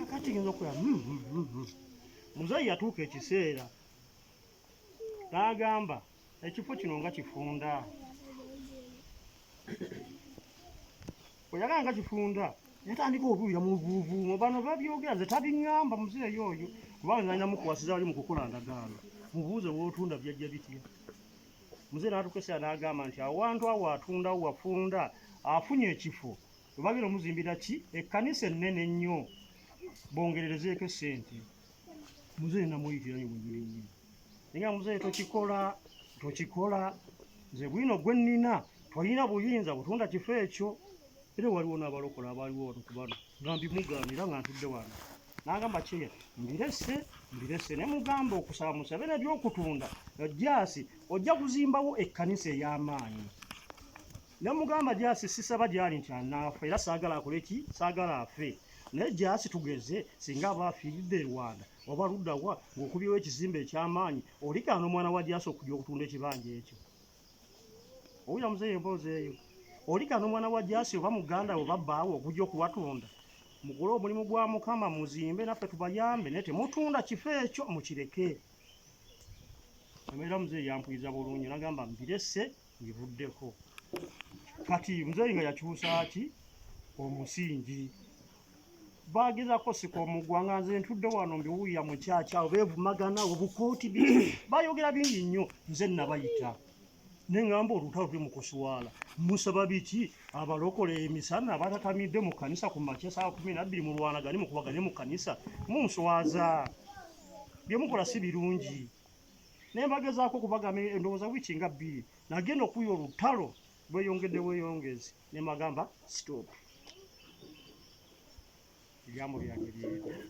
kati ngenza okuya muzeeyi yatuuka ekiseera n'agamba ekifo kino nga kifunda bwe yagamba nga kifunda yatandika obuwira mu buvuumo bano babyogera nze tabiŋŋamba muzeeyi oyo kubanga nalina mukuwasiza bali mu kukola ndagaano mubuuze wootunda byajja bitya muzeeyi n'atuuka ekiseera n'agamba nti awantu awo atundawo wafunda afunye ekifo we bagenda omuzimbira ki ekkanisa ennene ennyo bongererezeeko essente muzeeyi namuyitirayo munyini naye muzeeyi tokikola nze bwino gwe nnina tolina buyinza butunda kifo ekyo era waliwo n'abalokola abaliwo wano ku bano nga mbimugaanira nga ntudde wano n'agamba kye mbirese ne mugamba okusaba musabe n'ebyokutunda jaasi ojja kuzimbawo ekkanisa ey'amaanyi ne mugamba jaasi sisaba gyali nti anaafa era saagala akole ki saagala afe naye jaasi tugeze singa aba afiiridde Rwanda oba luddawa ng'okubyewo ekizimbe eky'amaanyi olikaana omwana wa jaasi okujja okutunda ekibanja ekyo owulira muzeeyi emboozi eyo olikaana omwana wa jaasi oba muganda oba bbaawe okujja okuwatunda mukole omulimu gwa Mukama muzimbe naffe tubayambe naye temutunda kifo ekyo mukireke emera muzeeyi yampuliza bulungi nagamba mbirese ngivuddeko kati muzeeyi nga yakyusa ki omusingi bagezako sika omugwa nga nze ntudde wano mbiwulira mukyakyawo beevumagana obukooti bayogera bingi nnyo nze nabayita neŋŋamba olutalo tuli mu kuswala musaba biki abalokole emisana abatatamidde mu kkanisa ku makya saa 12 mu lwanagani mukubagane mu kkanisa munswaza bye mukola si birungi naye mbagezaako okubagamba endowooza wiiki nga 2 nagenda okuya olutalo bweyongedde ne magamba stop ebyambo byange byera